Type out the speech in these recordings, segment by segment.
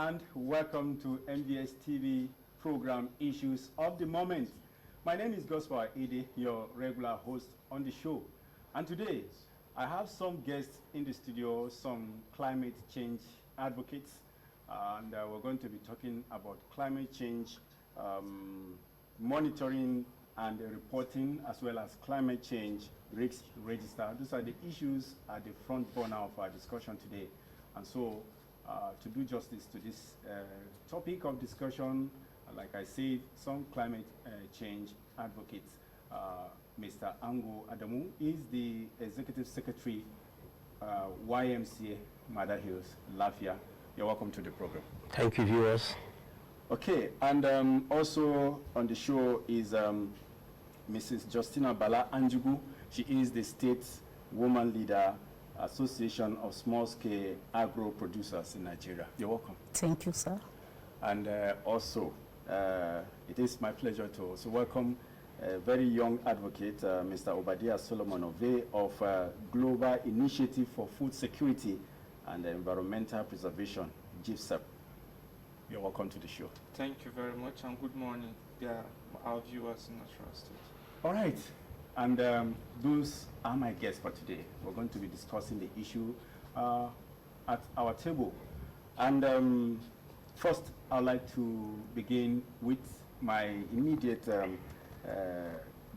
and welcome to MDS TV program Issues of the Moment. My name is Gospel Ede, your regular host on the show. And today, I have some guests in the studio, some climate change advocates, and we're going to be talking about climate change monitoring and reporting, as well as climate change risk register. These are the issues at the front burner of our discussion today. And so, to do justice to this topic of discussion, like I said, some climate change advocates. Mr. Ango Adamu is the Executive Secretary, YMCA Mother Hills, Lafia. You're welcome to the program. Thank you, viewers. Okay, and also on the show is Mrs. Justina Bala Anjugu. She is the State Woman Leader, Association of Small-Scale Agro Producers in Nigeria. You're welcome. Thank you, sir. And also, it is my pleasure to also welcome a very young advocate, Mr. Obadiah Solomon Ove of Global Initiative for Food Security and Environmental Preservation, GIFSEP. You're welcome to the show. Thank you very much, and good morning, our viewers in Natural State. All right. And those are my guests for today. We're going to be discussing the issue at our table. And first, I'd like to begin with my immediate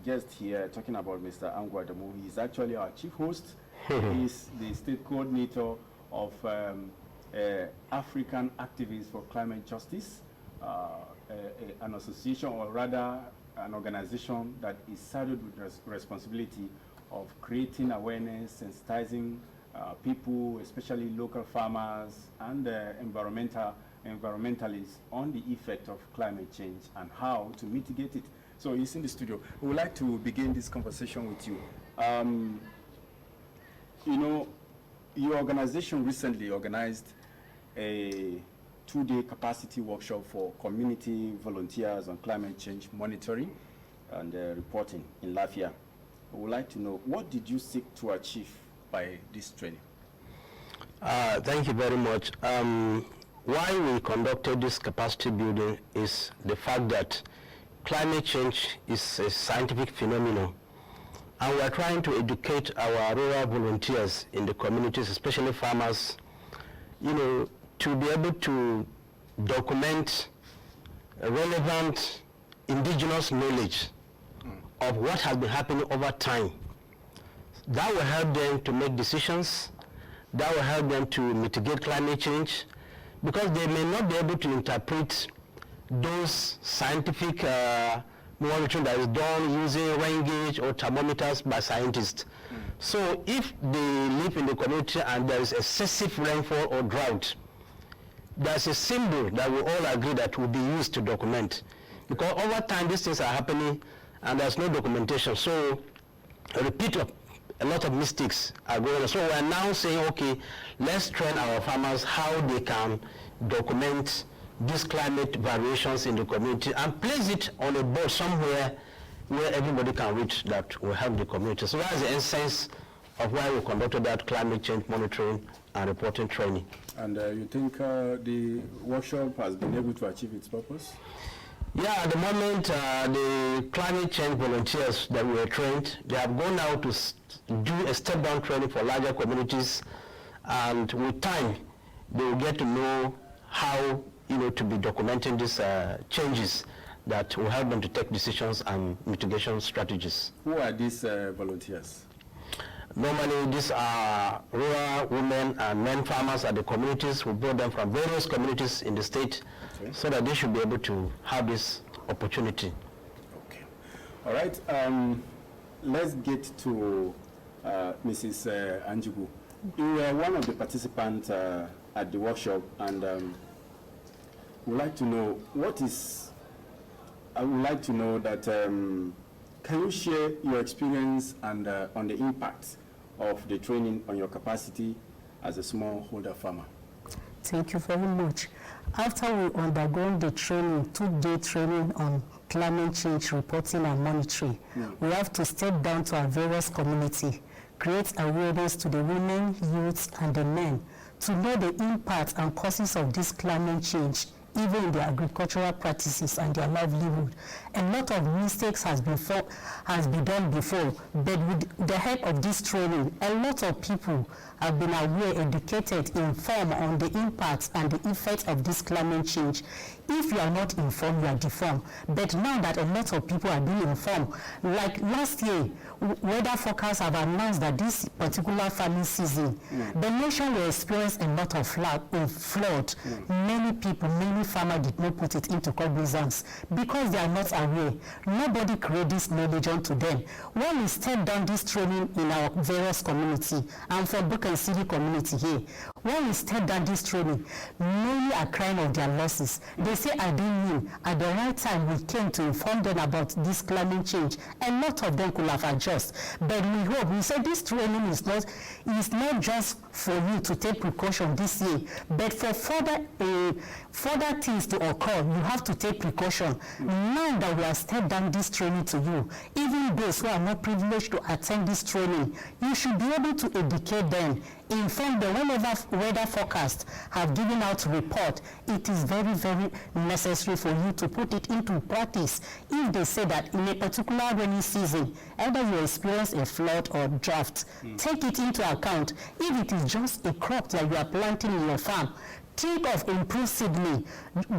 guest here, talking about Mr. Ango Adamu. He's actually our chief host. He's the state coordinator of African Activists for Climate Justice, an association, or rather an organization that is saddled with responsibility of creating awareness, sensitizing people, especially local farmers and environmentalists, on the effect of climate change and how to mitigate it. So he's in the studio. We would like to begin this conversation with you. You know, your organization recently organized a 2-day capacity workshop for community volunteers on climate change monitoring and reporting in Lafia. I would like to know, what did you seek to achieve by this training? Thank you very much. Why we conducted this capacity building is the fact that climate change is a scientific phenomenon, and we're trying to educate our rural volunteers in the communities, especially farmers, you know, to be able to document relevant indigenous knowledge of what has been happening over time. That will help them to make decisions, that will help them to mitigate climate change, because they may not be able to interpret those scientific monitoring that is done using rain gauge or thermometers by scientists. So if they live in the community and there is excessive rainfall or drought, there's a symbol that we all agree that will be used to document. Because over time these things are happening and there's no documentation. So a repeat of a lot of mistakes are going on. So we're now saying, okay, let's train our farmers how they can document these climate variations in the community and place it on a board somewhere where everybody can read, that will help the community. So that's the essence of why we conducted that climate change monitoring and reporting training. And you think the workshop has been able to achieve its purpose? Yeah, at the moment, the climate change volunteers that were trained, they have gone out to do a step-down training for larger communities, and with time, they will get to know how, you know, to be documenting these changes that will help them to take decisions and mitigation strategies. Who are these volunteers? Normally, these are rural women and men farmers at the communities. We brought them from various communities in the state, okay, so that they should be able to have this opportunity. Okay. All right. Let's get to Mrs. Anjugu. You were one of the participants at the workshop, and we'd like to know I would like to know that, can you share your experience and on the impact of the training on your capacity as a smallholder farmer? Thank you very much. After we undergone the training, 2-day training on climate change reporting and monitoring, we have to step down to our various community, create awareness to the women, youths, and the men to know the impact and causes of this climate change, even in their agricultural practices and their livelihood. A lot of mistakes has been done before, but with the help of this training, a lot of people have been aware, educated, informed on the impacts and the effects of this climate change. If you are not informed, you are deformed. But now that a lot of people are being informed, like last year, weather forecasts have announced that this particular farming season, the nation will experience a lot of flood. Many people, many farmers did not put it into cognizance because they are not aware. Nobody created this knowledge onto them. When we step down this training in our various community, and for Broken City community here, when we step down this training, many are crying of their losses. They say, I didn't know. At the right time, we came to inform them about this climate change. A lot of them could have adjusted. But we hope, we say this training is not just for you to take precaution this year, but for further things to occur, you have to take precaution. Now that we have stepped down this training to you, even those who are not privileged to attend this training, you should be able to educate them, inform them. Whenever weather forecasts have given out report, it is very, very necessary for you to put it into practice. If they say that in a particular rainy season, either you experience a flood or drought, take it into account. If it is just a crop that you are planting in your farm, think of improved seedling,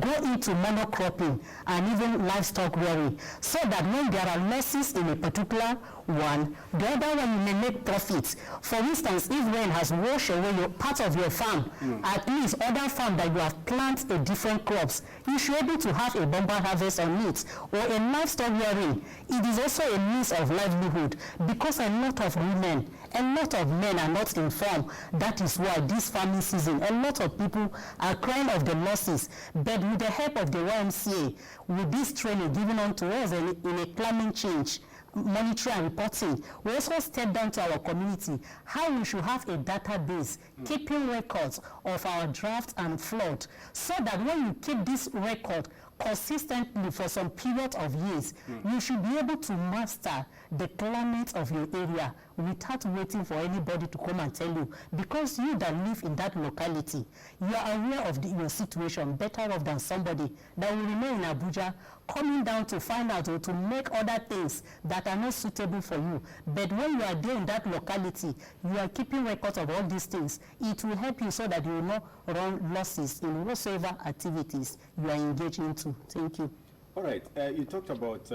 go into monocropping and even livestock rearing, so that when there are losses in a particular one, the other one you may make profits. For instance, if rain has washed away your part of your farm, at least other farm that you have planted a different crops, you should be able to have a bumper harvest on it, or a livestock rearing. It is also a means of livelihood, because a lot of women, a lot of men are not informed. That is why this farming season, a lot of people are crying of the losses. But with the help of the YMCA, with this training given on to us in a climate change monitoring and reporting, we also step down to our community how we should have a database keeping records of our drought and flood, so that when you keep this record consistently for some period of years, you should be able to master the climate of your area without waiting for anybody to come and tell you, because you that live in that locality, you are aware of your situation better off than somebody that will remain in Abuja coming down to find out or to make other things that are not suitable for you. But when you are there in that locality, you are keeping records of all these things. It will help you so that you will not run losses in whatsoever activities you are engaged into. Thank you. All right. You talked about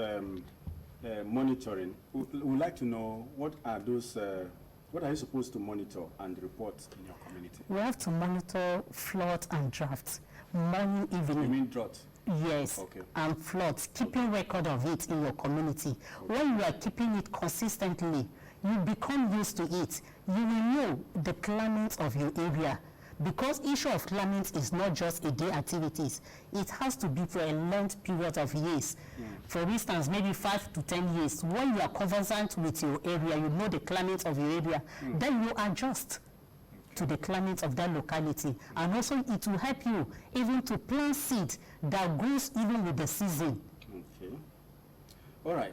monitoring. We'd like to know what are you supposed to monitor and report in your community? We have to monitor flood and drought, morning, evening. You mean drought? Yes, okay. And floods, keeping record of it in your community. When you are keeping it consistently, you become used to it. You will know the climate of your area, because issue of climate is not just a day activities. It has to be for a long period of years. For instance, maybe 5 to 10 years. When you are conversant with your area, you know the climate of your area, then you adjust to the climate of that locality. And also it will help you even to plant seed that goes even with the season. Okay. All right.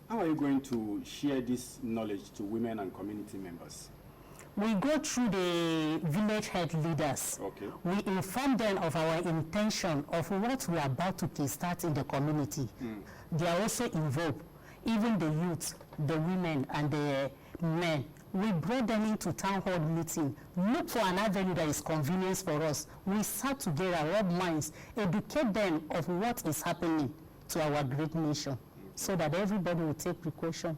How are you going to share this knowledge to women and community members? We go through the village head leaders. Okay. We inform them of our intention of what we are about to start in the community. They are also involved, even the youth, the women, and the men. We brought them into town hall meeting, look for an avenue that is convenient for us. We sat together, rub minds, educate them of what is happening to our great nation, so that everybody will take precaution.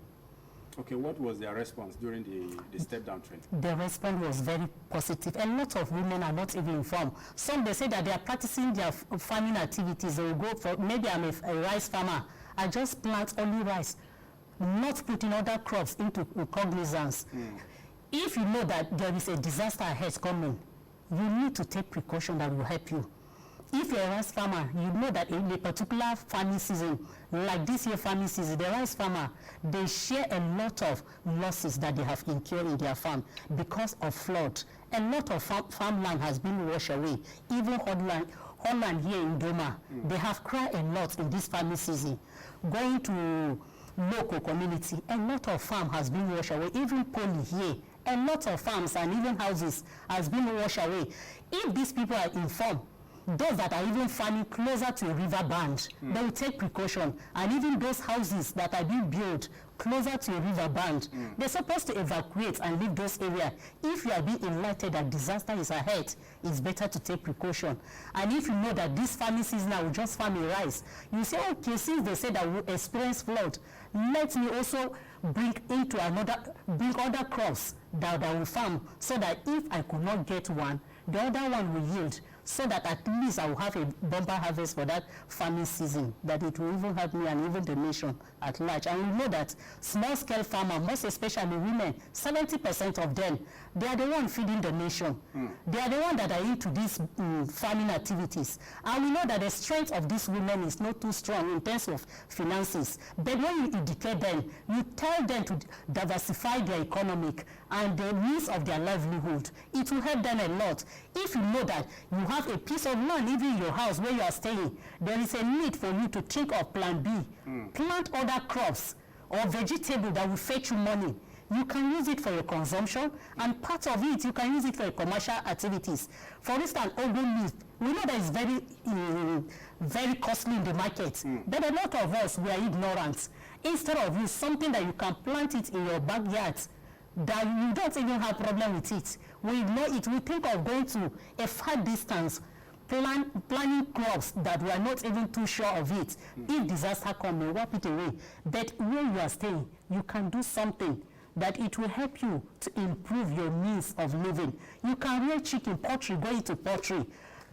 Okay, what was their response during the step-down training? The response was very positive. A lot of women are not even informed. Some, they say that they are practicing their farming activities. They will go for, maybe I'm a rice farmer. I just plant only rice, not putting other crops into cognizance. If you know that there is a disaster ahead coming, you need to take precaution that will help you. If you're a rice farmer, you know that in a particular farming season, like this year farming season, the rice farmer, they share a lot of losses that they have incurred in their farm because of flood. A lot of farmland has been washed away. Even Holland here in Doma, they have cried a lot in this farming season. Going to local community, a lot of farm has been washed away. Even Poli here, a lot of farms and even houses has been washed away. If these people are informed, those that are even farming closer to a river band, they will take precaution. And even those houses that are being built closer to a river band, they're supposed to evacuate and leave those areas. If you are being alerted that disaster is ahead, it's better to take precaution. And if you know that this farming season I will just farm a rice, you say, okay, since they said I will experience flood, let me also bring other crops that I will farm, so that if I could not get one, the other one will yield, so that at least I will have a bumper harvest for that farming season, that it will even help me and even the nation at large. And we know that small-scale farmers, most especially women, 70% of them, they are the ones feeding the nation. They are the ones that are into these farming activities. And we know that the strength of these women is not too strong in terms of finances. But when you educate them, you tell them to diversify their economic and the means of their livelihood, it will help them a lot. If you know that you have a piece of land, even in your house where you are staying, there is a need for you to think of plan B. Plant other crops or vegetable that will fetch you money. You can use it for your consumption, and part of it, you can use it for your commercial activities. For instance, ogun leaf, we know that it's very costly in the market, but a lot of us, we are ignorant. Instead of use something that you can plant it in your backyard, that you don't even have problem with it. We know it. We think of going to a far distance, planting crops that we are not even too sure of it. If disaster comes, we wipe it away. But where you are staying, you can do something that it will help you to improve your means of living. You can rear chicken, poultry, go into poultry.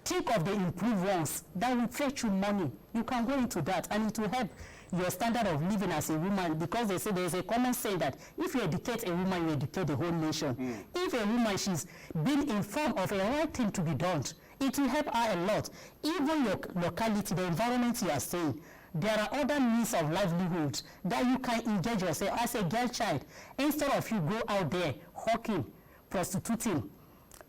Think of the improved ones that will fetch you money. You can go into that, and it will help your standard of living as a woman, because they say there's a common saying that if you educate a woman, you educate the whole nation. If a woman, she's been informed of a right thing to be done, it will help her a lot. Even your locality, the environment you are staying, there are other means of livelihood that you can engage yourself as a girl child. Instead of you go out there hawking, prostituting,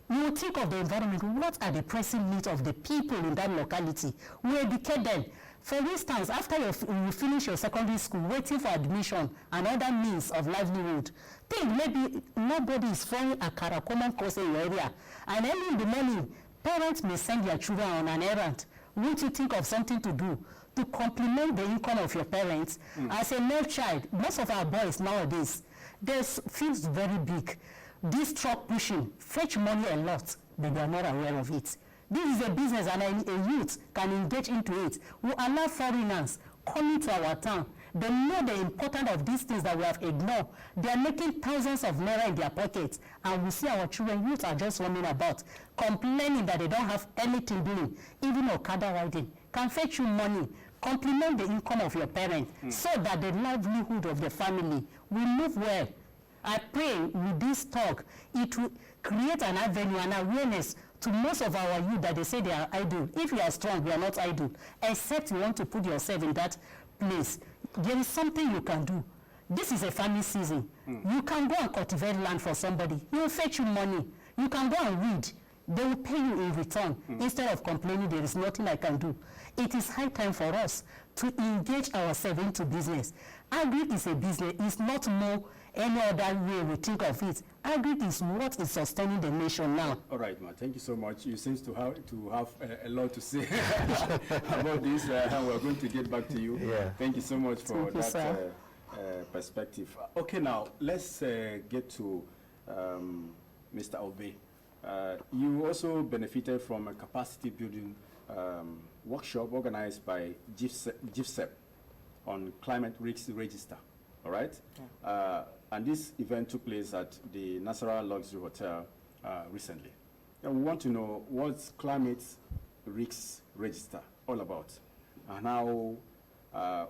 you will think of the environment. What are the pressing needs of the people in that locality? We educate them. For instance, after you finish your secondary school, waiting for admission and other means of livelihood, think maybe nobody is throwing a common course in your area. And early in the morning, parents may send their children on an errand. Won't you think of something to do to complement the income of your parents? As a male child, most of our boys nowadays, their fields very big. This truck pushing fetch money a lot, but they are not aware of it. This is a business, and a youth can engage into it. We allow foreigners coming to our town. They know the importance of these things that we have ignored. They are making thousands of naira in their pockets, and we see our children, youth are just roaming about, complaining that they don't have anything doing. Even Okada riding can fetch you money, complement the income of your parents, so that the livelihood of the family will move well. I pray with this talk, it will create an avenue and awareness to most of our youth that they say they are idle. If you are strong, you are not idle, except you want to put yourself in that place. There is something you can do. This is a farming season. You can go and cultivate land for somebody. He will fetch you money. You can go and weed. They will pay you in return. Instead of complaining, there is nothing I can do. It is high time for us to engage ourselves into business. Agri is a business. It's not more any other way we think of it. Agri is what is sustaining the nation now. All right, ma. Thank you so much. You seem to have a lot to say about this. We're going to get back to you. Yeah. Thank you so much for Thank you, that perspective. Okay, now let's get to Mr. Obe. You also benefited from a capacity building workshop organized by GIFSEP on climate risk register. All right? Yeah. And this event took place at the Nasarawa Luxury Hotel recently. And we want to know what's climate risk register all about, and how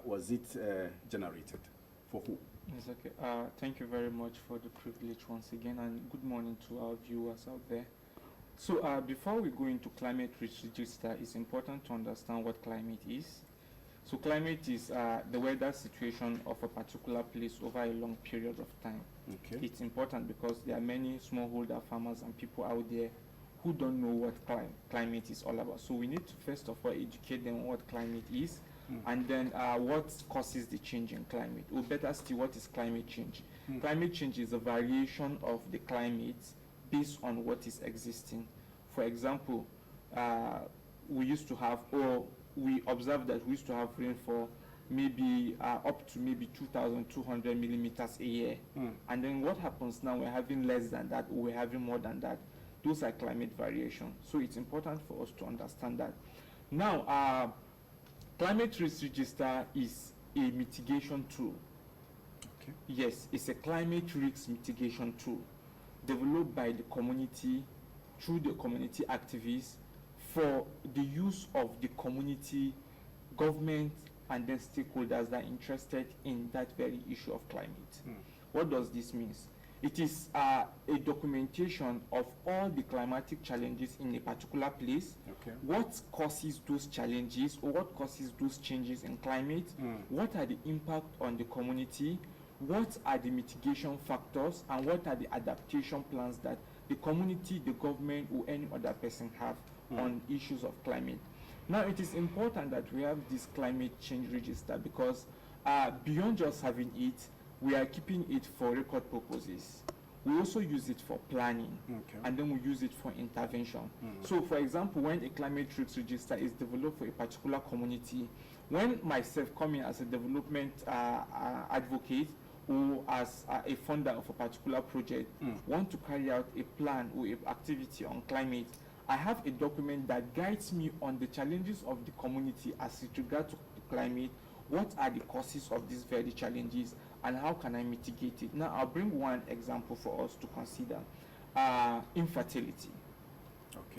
was it generated, for who? Yes, okay. Thank you very much for the privilege once again, and good morning to our viewers out there. So before we go into climate risk register, it's important to understand what climate is. So climate is the weather situation of a particular place over a long period of time. Okay. It's important because there are many smallholder farmers and people out there who don't know what climate is all about. So we need to first of all educate them on what climate is, and then what causes the change in climate, or better still, what is climate change. Climate change is a variation of the climate based on what is existing. For example, we used to have, or we observed that we used to have rainfall maybe up to maybe 2,200 millimeters a year. And then what happens now, we're having less than that, or we're having more than that. Those are climate variation. So it's important for us to understand that. Now, climate risk register is a mitigation tool. Okay. Yes, it's a climate risk mitigation tool developed by the community through the community activists for the use of the community, government, and then stakeholders that are interested in that very issue of climate. What does this mean? It is a documentation of all the climatic challenges in a particular place, what causes those challenges, or what causes those changes in climate, what are the impact on the community, what are the mitigation factors, and what are the adaptation plans that the community, the government, or any other person have on issues of climate. Now, it is important that we have this climate change register because beyond just having it, we are keeping it for record purposes. We also use it for planning, and then we use it for intervention. So, for example, when a climate risk register is developed for a particular community, when myself coming as a development advocate or as a funder of a particular project want to carry out a plan or an activity on climate, I have a document that guides me on the challenges of the community as it regards to climate, what are the causes of these very challenges, and how can I mitigate it. Now, I'll bring one example for us to consider. Infertility,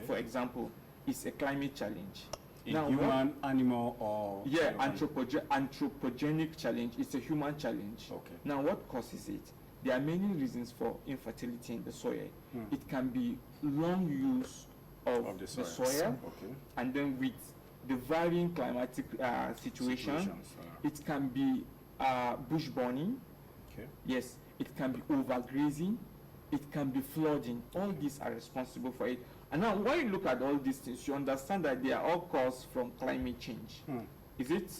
for example, is a climate challenge. Now, human, animal, or... Yeah, anthropogenic challenge. It's a human challenge. Now, what causes it? There are many reasons for infertility in the soil. It can be long use of the soil, and then with the varying climatic situations, it can be bush burning, yes, it can be overgrazing, it can be flooding. All these are responsible for it. And now when you look at all these things, you understand that they are all caused from climate change. Is it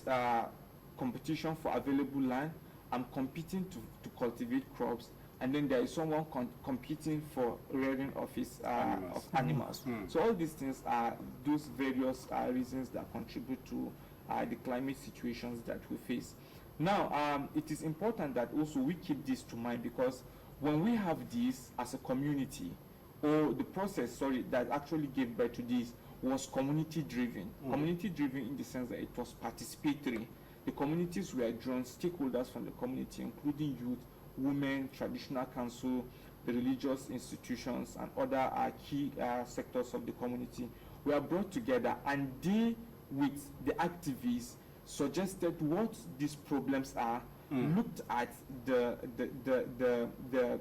competition for available land? I'm competing to cultivate crops, and then there is someone competing for rearing of his animals. So all these things are those various reasons that contribute to the climate situations that we face. Now, it is important that also we keep this to mind, because when we have this as a community, or the process, that actually gave birth to this was community driven. Community driven in the sense that it was participatory. The communities were drawn, stakeholders from the community, including youth, women, traditional council, the religious institutions, and other key sectors of the community were brought together, and they, with the activists, suggested what these problems are, looked at the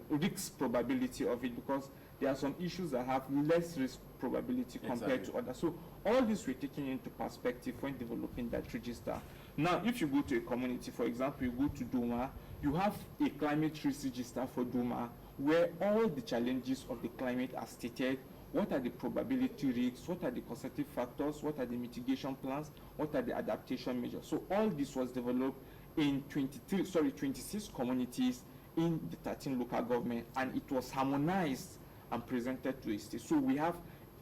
risk probability of it, because there are some issues that have less risk probability compared to others. So all this we're taking into perspective when developing that register. Now, if you go to a community, for example, you go to Doma, you have a climate risk register for Doma, where all the challenges of the climate are stated. What are the probability risks? What are the causative factors? What are the mitigation plans? What are the adaptation measures? So all this was developed in 26 communities in the 13 local government, and it was harmonized and presented to the state. So we have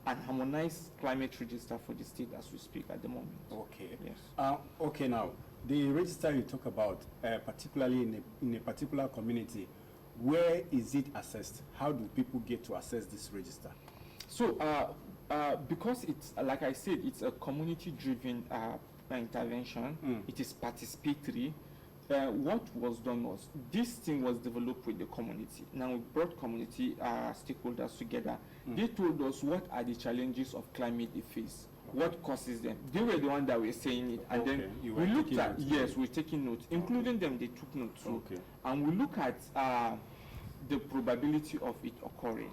an harmonized climate register for the state as we speak at the moment. Yes. Okay, now, the register you talk about, particularly in a particular community, where is it assessed? How do people get to access this register? So, because it's, like I said, it's a community-driven intervention, it is participatory. What was done was, this thing was developed with the community. Now we brought community stakeholders together. They told us what are the challenges of climate they face, what causes them. They were the ones that were saying it, and then we looked at, yes, we're taking notes, including them, they took notes too. And we look at the probability of it occurring.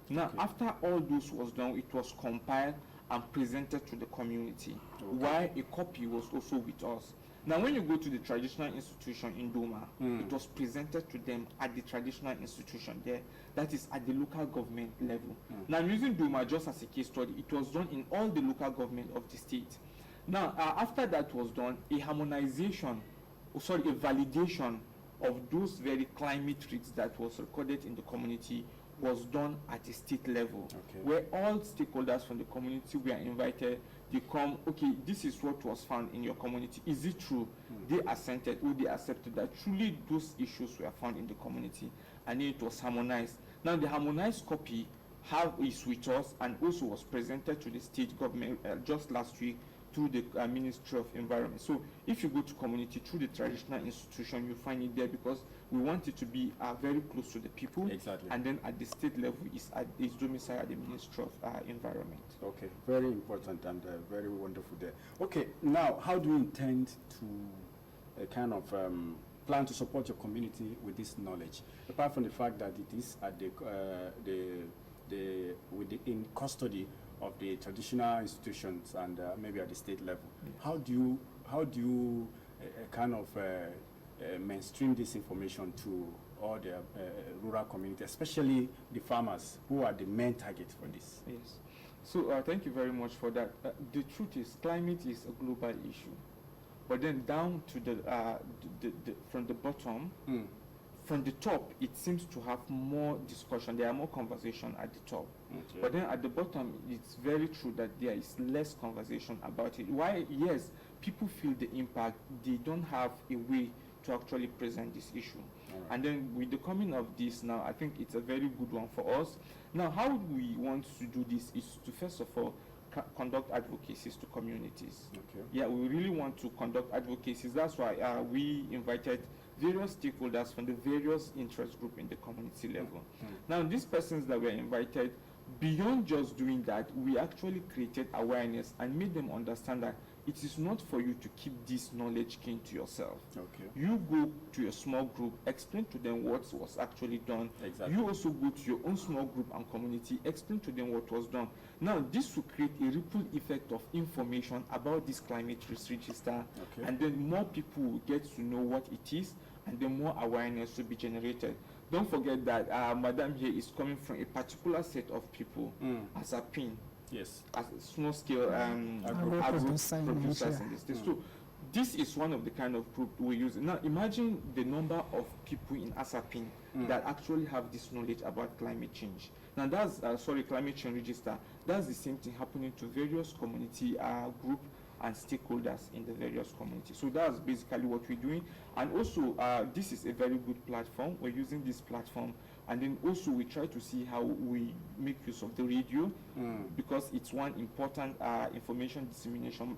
Now, after all this was done, it was compiled and presented to the community, while a copy was also with us. Now, when you go to the traditional institution in Doma, it was presented to them at the traditional institution there, that is at the local government level. Now, I'm using Doma just as a case study. It was done in all the local government of the state. Now, after that was done, a harmonization, a validation of those very climate risks that was recorded in the community was done at a state level, where all stakeholders from the community were invited. They come, okay, this is what was found in your community. Is it true? They assented, or they accepted that truly those issues were found in the community, and then it was harmonized. Now the harmonized copy is with us and also was presented to the state government just last week through the Ministry of Environment. So if you go to community through the traditional institution, you find it there, because we want it to be very close to the people. Exactly. And then at the state level is domiciled at the Ministry of Environment. Okay, very important and very wonderful there. Okay, now how do you intend to kind of plan to support your community with this knowledge, apart from the fact that it is at in custody of the traditional institutions and maybe at the state level? How do you kind of mainstream this information to all the rural community, especially the farmers who are the main target for this? Yes. So thank you very much for that. The truth is, climate is a global issue, but then down to the from the bottom. From the top, it seems to have more discussion. There are more conversation at the top. Okay. But then at the bottom, it's very true that there is less conversation about it. Why? Yes, people feel the impact. They don't have a way to actually present this issue. Right. And then with the coming of this now, I think it's a very good one for us. Now, how we want to do this is to, first of all, conduct advocacies to communities. Okay. Yeah, we really want to conduct advocacies. That's why we invited various stakeholders from the various interest group in the community level. Now, these persons that were invited, beyond just doing that, we actually created awareness and made them understand that it is not for you to keep this knowledge keen to yourself. Okay. You go to a small group, explain to them what was actually done. Exactly. You also go to your own small group and community, explain to them what was done. Now, this will create a ripple effect of information about this climate risk register, and then more people will get to know what it is, and then more awareness will be generated. Don't forget that Madam here is coming from a particular set of people as a PIN. Yes. As a small scale producers in the state. So this is one of the kind of group we're using. Now imagine the number of people in ASAPIN that actually have this knowledge about climate change. Now that's, climate change register, that's the same thing happening to various community group and stakeholders in the various communities. So that's basically what we're doing. And also, this is a very good platform. We're using this platform. And then also we try to see how we make use of the radio, because it's one important information dissemination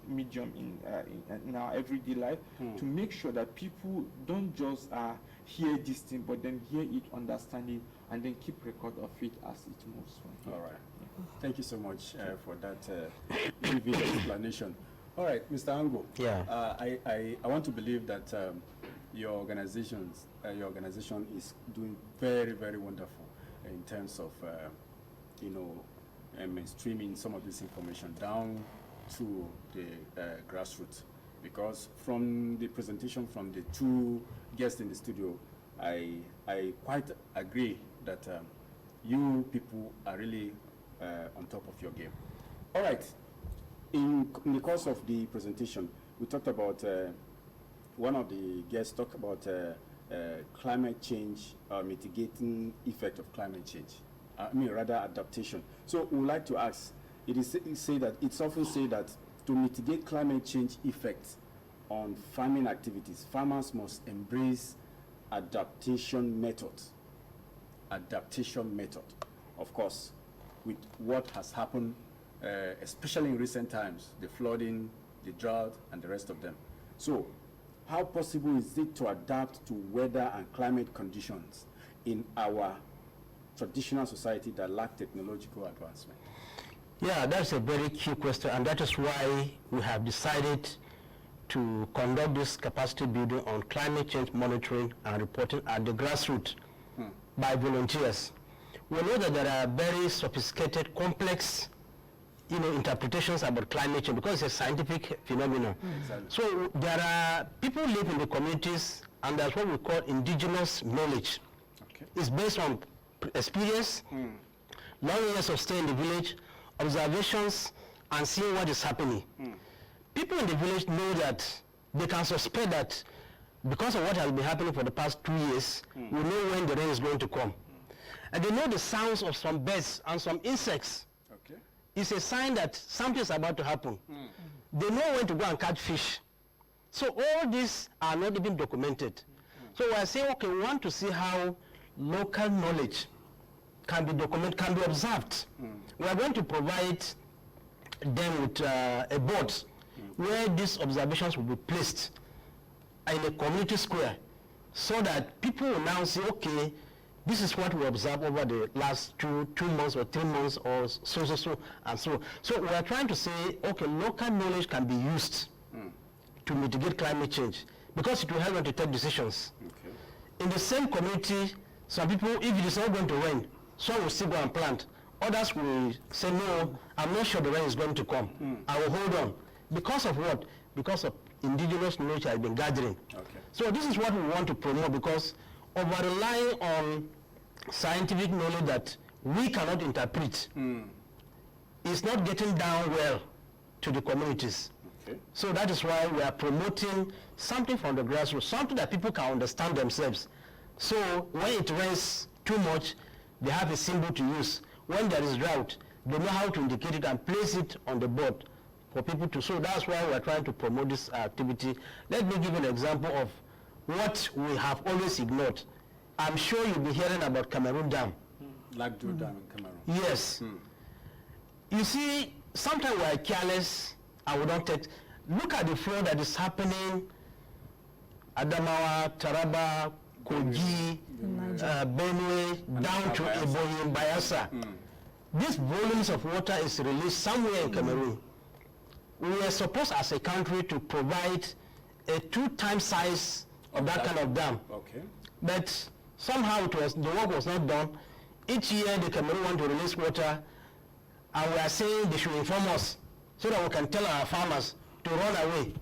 medium in our everyday life, to make sure that people don't just hear this thing, but then hear it, understand it, and then keep record of it as it moves. All right. Thank you so much for that vivid explanation. All right, Mr. Ango. Yeah. I want to believe that your organization is doing very, very wonderful in terms of mainstreaming some of this information down to the grassroots. Because from the presentation from the two guests in the studio, I quite agree that you people are really on top of your game. All right. In the course of the presentation, we talked about, one of the guests talked about climate change, mitigating effect of climate change. Rather adaptation. So we would like to ask, it's often said that to mitigate climate change effects on farming activities, farmers must embrace adaptation methods. Adaptation method, of course, with what has happened, especially in recent times, the flooding, the drought, and the rest of them. So, how possible is it to adapt to weather and climate conditions in our traditional society that lack technological advancement? Yeah, that's a very key question, and that is why we have decided to conduct this capacity building on climate change monitoring and reporting at the grassroots by volunteers. We know that there are very sophisticated, complex, interpretations about climate change because it's a scientific phenomenon. Exactly. So there are people who live in the communities, and that's what we call indigenous knowledge. Okay. It's based on experience, long years of stay in the village, observations, and seeing what is happening. People in the village know that they can suspect that because of what has been happening for the past 2 years, we know when the rain is going to come. And they know the sounds of some birds and some insects. Okay. It's a sign that something is about to happen. They know when to go and catch fish. So all these are not even documented. So we are saying, okay, we want to see how local knowledge can be documented, can be observed. We are going to provide them with a board where these observations will be placed in a community square, so that people will now say, okay, this is what we observed over the last two months or 3 months or so and so. So we are trying to say, okay, local knowledge can be used to mitigate climate change, because it will help them to take decisions. Okay. In the same community, some people, if it is not going to rain, some will still go and plant. Others will say, no, I'm not sure the rain is going to come. I will hold on. Because of what? Because of indigenous knowledge has been gathering. Okay. So this is what we want to promote, because over-relying on scientific knowledge that we cannot interpret is not getting down well to the communities. Okay. So that is why we are promoting something from the grassroots, something that people can understand themselves. So when it rains too much, they have a symbol to use. When there is drought, they know how to indicate it and place it on the board for people to. So that's why we are trying to promote this activity. Let me give an example of what we have always ignored. I'm sure you'll be hearing about Cameroon Dam. Lagdo Dam in Cameroon. Yes. You see, sometimes we are careless and we don't take. Look at the flood that is happening, Adamawa, Taraba, Kogi, Benue, down to Ebonyi, Bayelsa. These volumes of water is released somewhere in Cameroon. We are supposed as a country to provide a 2 times size of that kind of dam. Okay. But somehow the work was not done. Each year the Cameroon want to release water, and we are saying they should inform us so that we can tell our farmers to run away.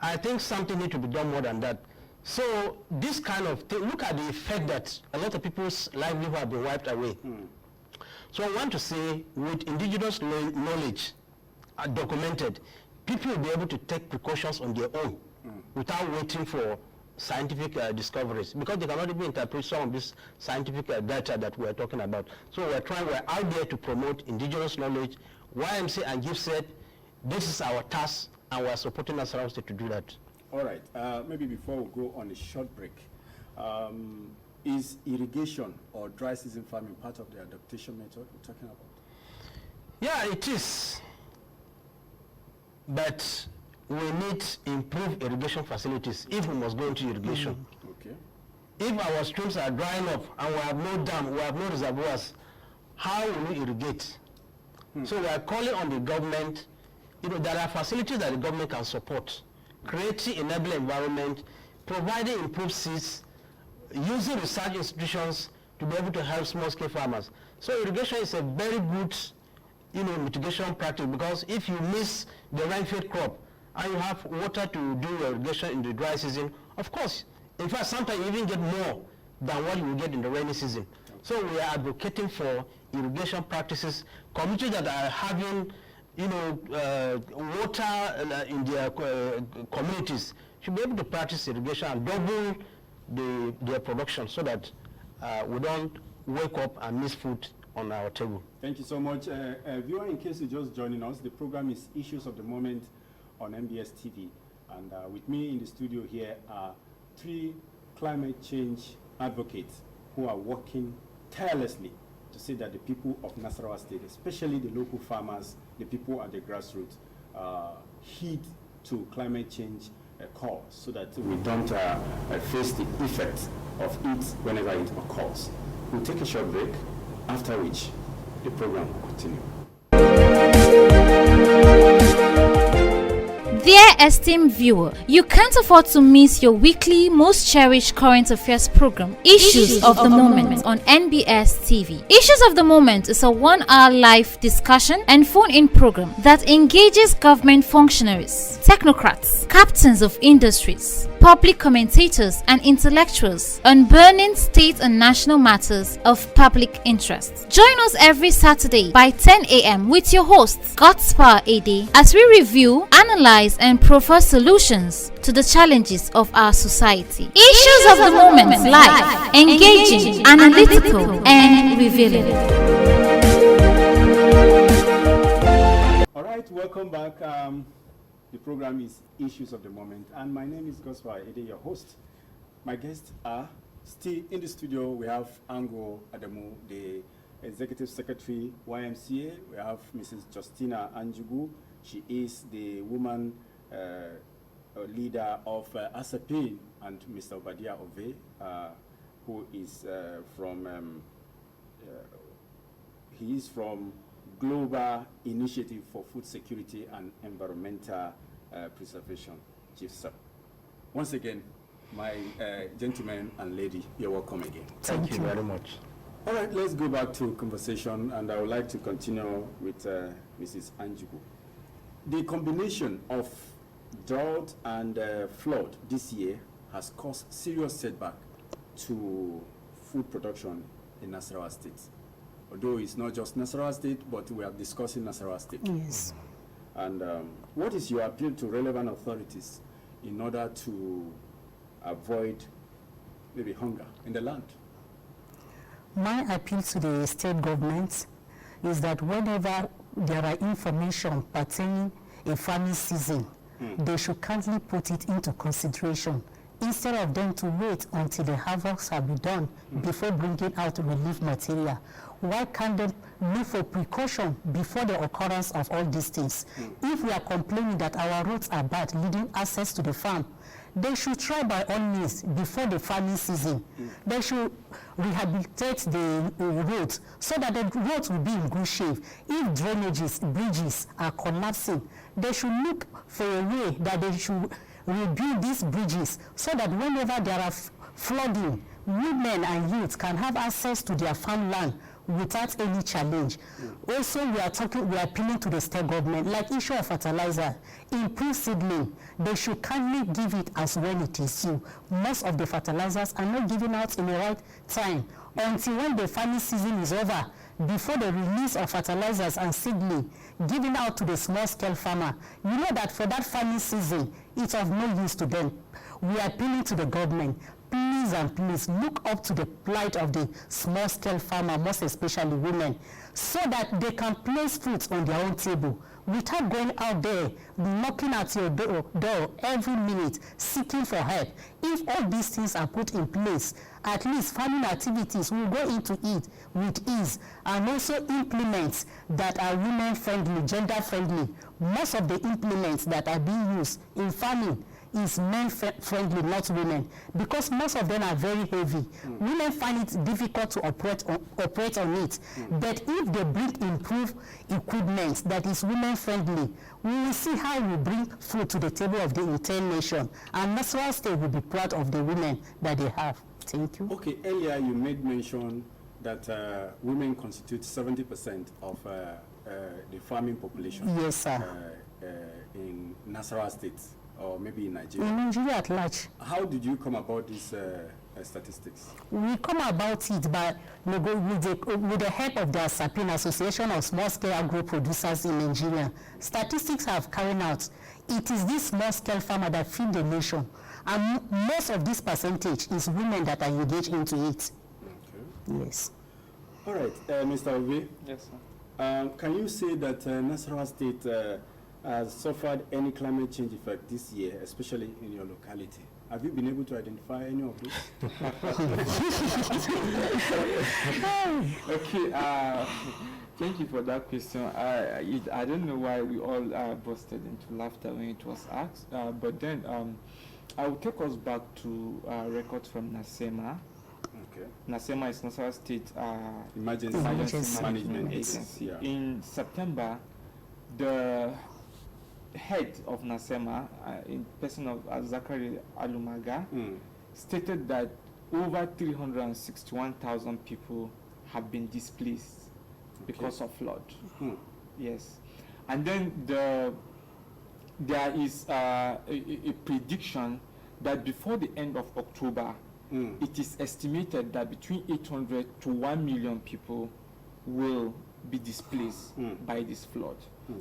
I think something needs to be done more than that. So this kind of thing, look at the effect that a lot of people's livelihood have been wiped away. So I want to say, with indigenous knowledge documented, people will be able to take precautions on their own without waiting for scientific discoveries, because they cannot even interpret some of this scientific data that we are talking about. So we're out there to promote indigenous knowledge. YMCA and GIF said, this is our task, and we are supporting Nasarawa State to do that. All right. Maybe before we go on a short break, is irrigation or dry season farming part of the adaptation method we're talking about? Yeah, it is. But we need improved irrigation facilities if we must go into irrigation. Okay. If our streams are drying up and we have no dam, we have no reservoirs, how will we irrigate? So we are calling on the government. There are facilities that the government can support, creating enabling environment, providing improved seeds, using research institutions to be able to help small-scale farmers. So irrigation is a very good, mitigation practice, because if you miss the rain-fed crop and you have water to do your irrigation in the dry season, of course, in fact, sometimes you even get more than what you will get in the rainy season. So we are advocating for irrigation practices, communities that are having, water in their communities should be able to practice irrigation and double their production, so that we don't wake up and miss food on our table. Thank you so much. Viewer, in case you're just joining us, the program is Issues of the Moment on MBS TV. And with me in the studio here are 3 climate change advocates who are working tirelessly to say that the people of Nasarawa State, especially the local farmers, the people at the grassroots, heed to climate change cause, so that we don't face the effects of it whenever it occurs. We'll take a short break, after which the program will continue. Dear esteemed viewer, you can't afford to miss your weekly most cherished current affairs program, Issues of the Moment on NBS TV. Issues of the Moment is a 1-hour live discussion and phone-in program that engages government functionaries, technocrats, captains of industries, public commentators and intellectuals on burning state and national matters of public interest. Join us every Saturday by 10 a.m. with your host, Godspower AD, as we review, analyze ideas and proffer solutions to the challenges of our society. Issues of the moment live, engaging, analytical, and revealing. All right, welcome back. The program is Issues of the Moment, and my name is Gospa Ede, your host. My guests are still in the studio. We have Ango Adamu, the Executive Secretary, YMCA. We have Mrs. Justina Anjugu. She is the woman leader of ASAPIN, and Mr. Obadia Ove, who is he is from Global Initiative for Food Security and Environmental Preservation. Chief Sir. Once again, my gentlemen and lady, you're welcome again. Thank you very much. All right, let's go back to conversation, and I would like to continue with Mrs. Anjugu. The combination of drought and flood this year has caused serious setback to food production in Nasarawa State. Although it's not just Nasarawa State, but we are discussing Nasarawa State. Yes. And what is your appeal to relevant authorities in order to avoid maybe hunger in the land? My appeal to the state government is that whenever there are information pertaining a farming season, they should kindly put it into consideration instead of them to wait until the harvests have been done before bringing out relief material. Why can't they look for precaution before the occurrence of all these things? If we are complaining that our roads are bad, leading access to the farm, they should try by all means before the farming season. They should rehabilitate the roads so that the roads will be in good shape. If drainages, bridges are collapsing, they should look for a way that they should rebuild these bridges so that whenever there are flooding, women and youth can have access to their farmland without any challenge. Also, we are appealing to the state government, like issue of fertilizer, improve seedling. They should kindly give it as when it is due. Most of the fertilizers are not given out in the right time until when the farming season is over, before the release of fertilizers and seedling given out to the small-scale farmer. You know that for that farming season, it's of no use to them. We are appealing to the government. Please and please look up to the plight of the small-scale farmer, most especially women, so that they can place food on their own table without going out there knocking at your door every minute seeking for help. If all these things are put in place, at least farming activities will go into it with ease, and also implements that are women-friendly, gender-friendly. Most of the implements that are being used in farming is men-friendly, not women, because most of them are very heavy. Women find it difficult to operate on it. But if they bring improved equipment that is women-friendly, we will see how we bring food to the table of the entire nation. And Nasarawa State will be proud of the women that they have. Thank you. Okay, earlier you made mention that women constitute 70% of the farming population. Yes, sir. In Nasarawa State, or maybe in Nigeria. In Nigeria at large. How did you come about these statistics? We come about it by with the help of the ASAPIN, Association of Small-Scale Agro-Producers in Nigeria. Statistics have carried out. It is this small-scale farmer that feed the nation. And most of this percentage is women that are engaged into it. Okay. Yes. All right, Mr. Ove. Yes, sir. Can you say that Nasarawa State has suffered any climate change effect this year, especially in your locality? Have you been able to identify any of this? Okay, thank you for that question. I don't know why we all busted into laughter when it was asked, but then I will take us back to records from NASEMA. Okay. NASEMA is Nasarawa State Emergency Management Agency. Yeah. In September, the head of NASEMA, in person of Zachary Alumaga, stated that over 361,000 people have been displaced because of flood. Yes. And then there is a prediction that before the end of October, it is estimated that between 800 to 1 million people will be displaced by this flood.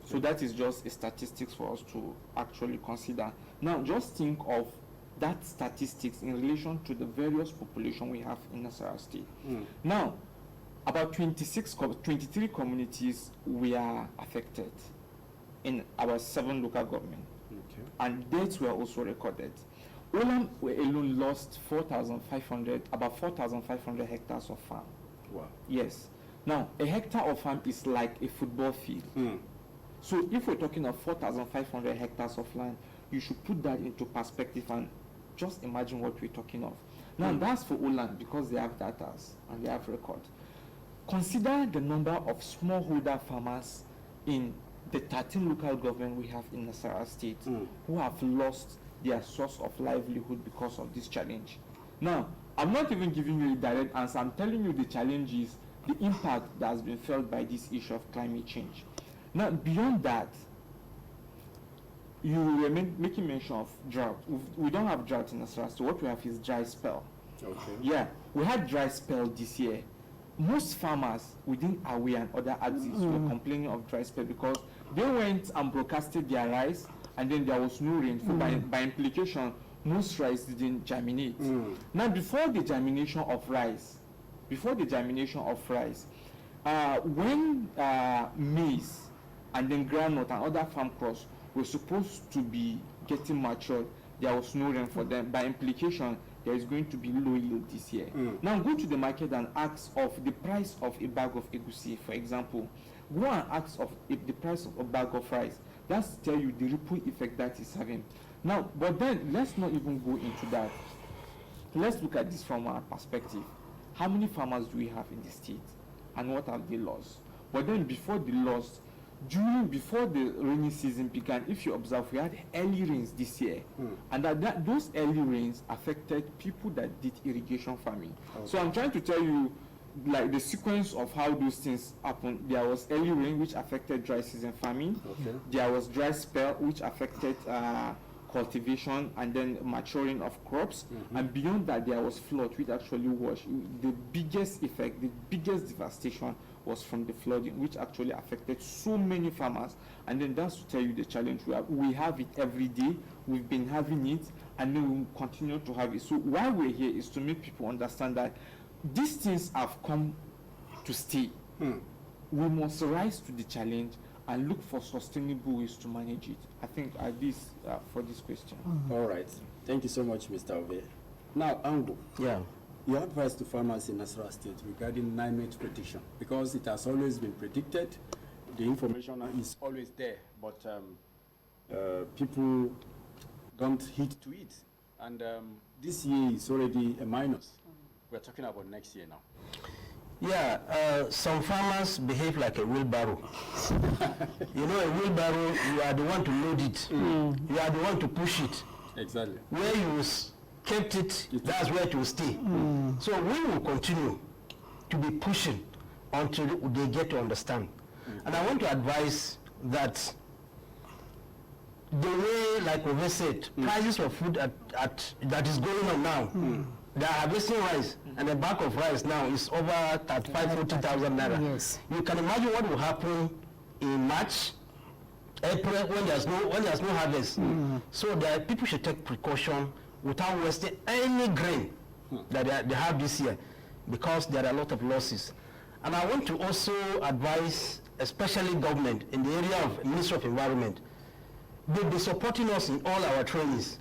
So that is just a statistics for us to actually consider. Now, just think of that statistics in relation to the various population we have in Nasarawa State. Now, about 23 communities were affected in our 7 local government, and deaths were also recorded. Ulam alone lost about 4,500 hectares of farm. Wow. Yes. Now, a hectare of farm is like a football field. So if we're talking of 4,500 hectares of land, you should put that into perspective and just imagine what we're talking of. Now, that's for Ulam because they have data and they have record. Consider the number of smallholder farmers in the 13 local government we have in Nasarawa State who have lost their source of livelihood because of this challenge. Now, I'm not even giving you a direct answer. I'm telling you the challenge is the impact that has been felt by this issue of climate change. Now, beyond that, you were making mention of drought. We don't have drought in Nasarawa, so what we have is dry spell. Okay. Yeah, we had dry spell this year. Most farmers within Awe and other axes were complaining of dry spell because they went and broadcasted their rice and then there was no rain. So by implication, most rice didn't germinate. Now, before the germination of rice, when maize and then groundnut and other farm crops were supposed to be getting matured, there was no rain for them. By implication, there is going to be low yield this year. Now go to the market and ask of the price of a bag of egusi, for example. Go and ask of the price of a bag of rice. That's to tell you the ripple effect that is having. Now, but then let's not even go into that. Let's look at this from our perspective. How many farmers do we have in the state? And what have they lost? But then before the loss, before the rainy season began, if you observe, we had early rains this year, and those early rains affected people that did irrigation farming. So I'm trying to tell you, like, the sequence of how those things happened. There was early rain, which affected dry season farming. There was dry spell, which affected cultivation and then maturing of crops. And beyond that, there was flood, which actually was the biggest effect, the biggest devastation was from the flooding, which actually affected so many farmers. And then that's to tell you the challenge we have. We have it every day. We've been having it, and then we will continue to have it. So why we're here is to make people understand that these things have come to stay. We must rise to the challenge and look for sustainable ways to manage it. I think this for this question. All right. Thank you so much, Mr. Obe. Now, Ango. Yeah. Your advice to farmers in Nasarawa State regarding climate prediction, because it has always been predicted, the information is always there, but people don't heed to it. And this year is already a minus. We're talking about next year now. Yeah, some farmers behave like a wheelbarrow. You know, a wheelbarrow, you are the one to load it. You are the one to push it. Exactly. Where you kept it, that's where it will stay. So we will continue to be pushing until they get to understand. And I want to advise that the way, like Ove said, prices of food that is going on now, they are harvesting rice, and the bag of rice now is over 40,000 naira. Yes. You can imagine what will happen in March, April, when there's no harvest. So people should take precaution without wasting any grain that they have this year, because there are a lot of losses. And I want to also advise, especially government in the area of Ministry of Environment. They'll be supporting us in all our trainings,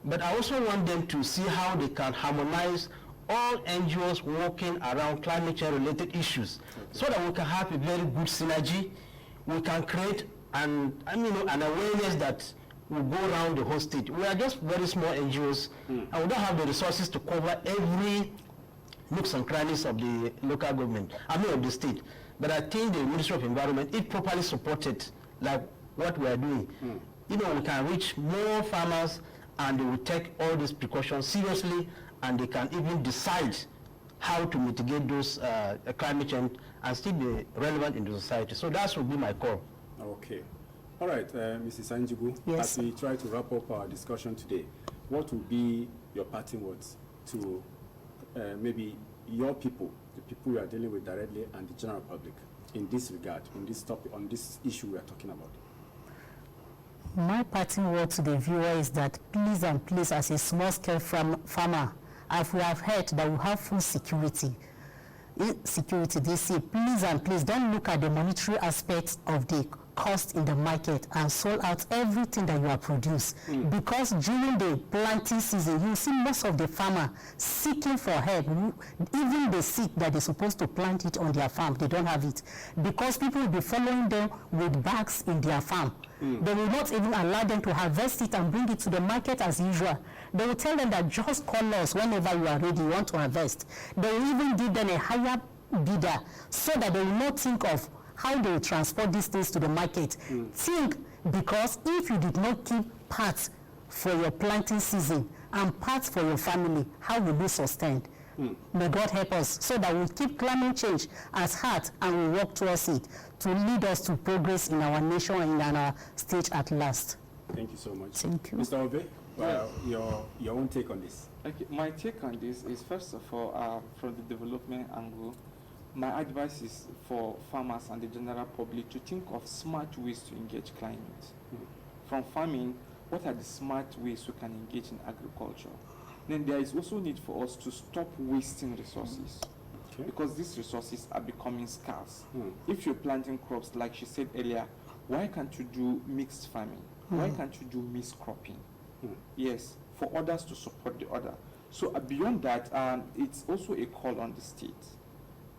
but I also want them to see how they can harmonize all NGOs working around climate change related issues, so that we can have a very good synergy. We can create an awareness that will go around the whole state. We are just very small NGOs, and we don't have the resources to cover every nooks and crannies of the local government, of the state. But I think the Ministry of Environment, if properly supported, like what we are doing, we can reach more farmers, and they will take all these precautions seriously, and they can even decide how to mitigate those climate change and still be relevant in the society. So that would be my call. Okay. All right, Mrs. Anjigu, Yes. as we try to wrap up our discussion today, what would be your parting words to maybe your people the people you are dealing with directly and the general public in this regard, in this topic, on this issue we are talking about? My parting word to the viewer is that please and please, as a small-scale farmer, as we have heard that we have food security, this year, please and please don't look at the monetary aspects of the cost in the market and sold out everything that you have produced. Because during the planting season, you see most of the farmer seeking for help. Even the seed that they're supposed to plant it on their farm, they don't have it. Because people will be following them with bags in their farm. They will not even allow them to harvest it and bring it to the market as usual. They will tell them that just call us whenever you are ready, you want to harvest. They will even give them a higher bidder so that they will not think of how they will transport these things to the market. Think, because if you did not keep parts for your planting season and parts for your family, how will you sustain? May God help us so that we keep climate change as heart and we work towards it to lead us to progress in our nation and in our state at last. Thank you so much. Thank you. Mr. Obe, your own take on this? Okay, my take on this is, first of all, from the development angle, my advice is for farmers and the general public to think of smart ways to engage climate. From farming, what are the smart ways we can engage in agriculture? Then there is also need for us to stop wasting resources, because these resources are becoming scarce. If you're planting crops, like she said earlier, why can't you do mixed farming? Why can't you do mixed cropping? Yes, for others to support the other. So beyond that, it's also a call on the state.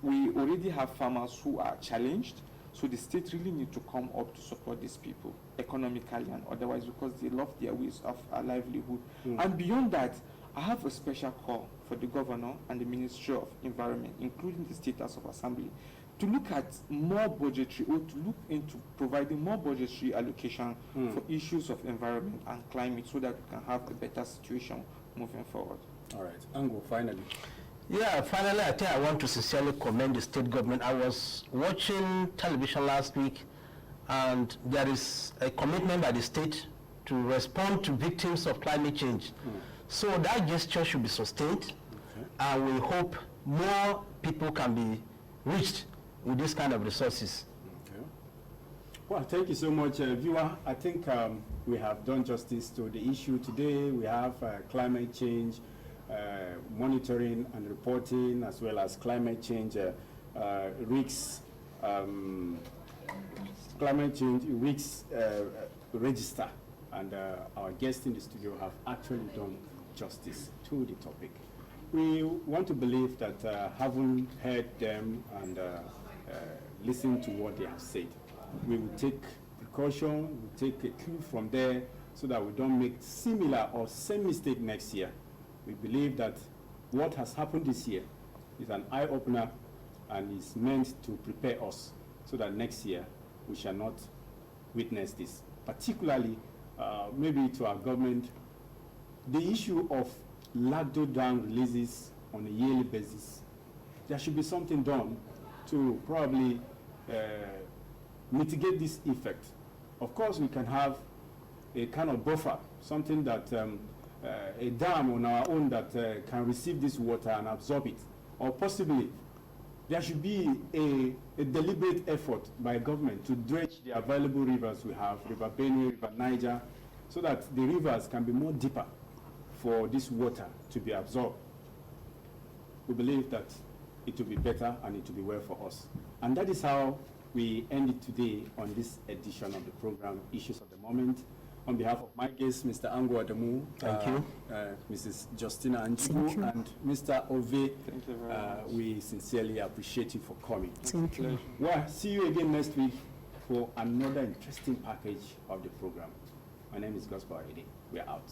We already have farmers who are challenged, so the state really need to come up to support these people economically and otherwise, because they love their ways of livelihood. And beyond that, I have a special call for the governor and the Ministry of Environment, including the State House of Assembly, to look at more budgetary, or to look into providing more budgetary allocation for issues of environment and climate, so that we can have a better situation moving forward. All right, Ango, finally. Yeah, finally, I think I want to sincerely commend the state government. I was watching television last week, and there is a commitment by the state to respond to victims of climate change. So that gesture should be sustained, and we hope more people can be reached with this kind of resources. Well, thank you so much, viewer. I think we have done justice to the issue today. We have climate change monitoring and reporting, as well as climate change risks, climate change risks register, and our guests in the studio have actually done justice to the topic. We want to believe that having heard them and listened to what they have said, we will take precaution, we take a cue from there so that we don't make similar or same mistake next year. We believe that what has happened this year is an eye-opener and is meant to prepare us so that next year we shall not witness this. Particularly, maybe to our government, the issue of lacto down releases on a yearly basis. There should be something done to probably mitigate this effect. Of course, we can have a kind of buffer, something that a dam on our own that can receive this water and absorb it. Or possibly, there should be a deliberate effort by government to dredge the available rivers we have, River Benue, River Niger, so that the rivers can be more deeper for this water to be absorbed. We believe that it will be better and it will be well for us. And that is how we end it today on this edition of the program, Issues of the Moment. On behalf of my guests, Mr. Ango Adamu, thank you, Mrs. Justina Anjibu, and Mr. Ove, Thank you very much. We sincerely appreciate you for coming. Thank you. Well, see you again next week for another interesting package of the program. My name is Gospel Ede. We're out.